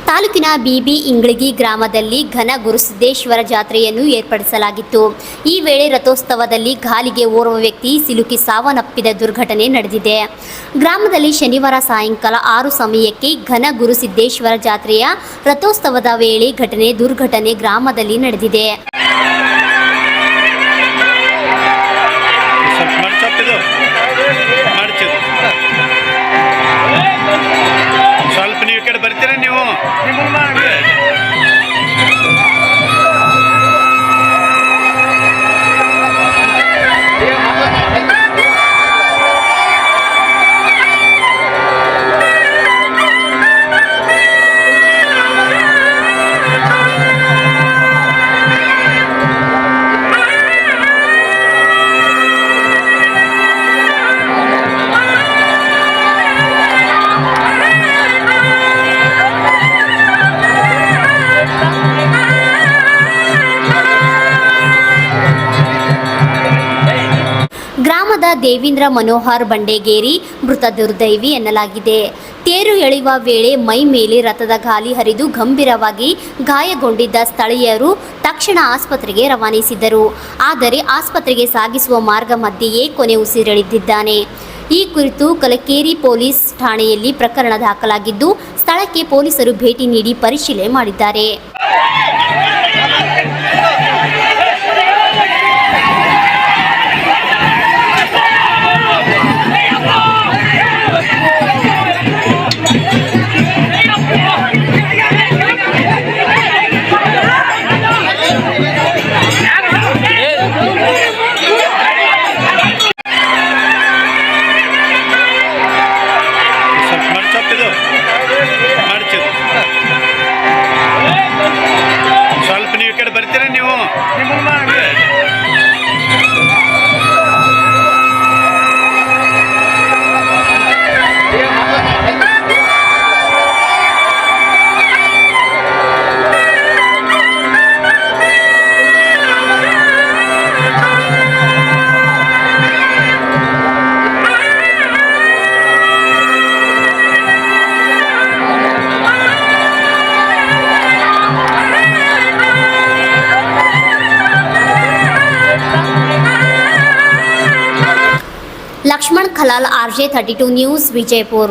ತಾಲೂಕಿನ ಬಿಬಿ ಇಂಗ್ಳಗಿ ಗ್ರಾಮದಲ್ಲಿ ಘನ ಗುರುಸಿದ್ದೇಶ್ವರ ಜಾತ್ರೆಯನ್ನು ಏರ್ಪಡಿಸಲಾಗಿತ್ತು. ಈ ವೇಳೆ ರಥೋತ್ಸವದಲ್ಲಿ ಗಾಲಿಗೆ ಓರ್ವ ವ್ಯಕ್ತಿ ಸಿಲುಕಿ ಸಾವನ್ನಪ್ಪಿದ ದುರ್ಘಟನೆ ನಡೆದಿದೆ. ಗ್ರಾಮದಲ್ಲಿ ಶನಿವಾರ ಸಾಯಂಕಾಲ 6 ಸಮಯಕ್ಕೆ ಘನ ಗುರುಸಿದ್ದೇಶ್ವರ ಜಾತ್ರೆಯ ರಥೋತ್ಸವದ ವೇಳೆ ದುರ್ಘಟನೆ ಗ್ರಾಮದಲ್ಲಿ ನಡೆದಿದೆ. ಸ್ವಲ್ಪ ನೀವು ಈ ಕಡೆ ಬರ್ತೀರಾ ನೀವು ಗ್ರಾಮದ ದೇವೇಂದ್ರ ಮನೋಹರ್ ಬಂಡೇಗೇರಿ ಮೃತ ದುರ್ದೈವಿ ಎನ್ನಲಾಗಿದೆ. ತೇರು ಎಳೆಯುವ ವೇಳೆ ಮೈ ಮೇಲೆ ರಥದ ಗಾಲಿ ಹರಿದು ಗಂಭೀರವಾಗಿ ಗಾಯಗೊಂಡಿದ್ದ ಸ್ಥಳೀಯರು ತಕ್ಷಣ ಆಸ್ಪತ್ರೆಗೆ ರವಾನಿಸಿದ್ದರು. ಆದರೆ ಆಸ್ಪತ್ರೆಗೆ ಸಾಗಿಸುವ ಮಾರ್ಗ ಮಧ್ಯೆಯೇ ಕೊನೆ ಉಸಿರೆಳೆದಿದ್ದಾನೆ. ಈ ಕುರಿತು ಕಲಕೇರಿ ಪೊಲೀಸ್ ಠಾಣೆಯಲ್ಲಿ ಪ್ರಕರಣ ದಾಖಲಾಗಿದ್ದು, ಸ್ಥಳಕ್ಕೆ ಪೊಲೀಸರು ಭೇಟಿ ನೀಡಿ ಪರಿಶೀಲನೆ ಮಾಡಿದ್ದಾರೆ. ಸ್ವಲ್ಪ ನೀವು ಈ ಕಡೆ ಬರ್ತೀರಾ ನೀವು लक्ष्मण खलाल, RJ32 न्यूज़, विजयपुर।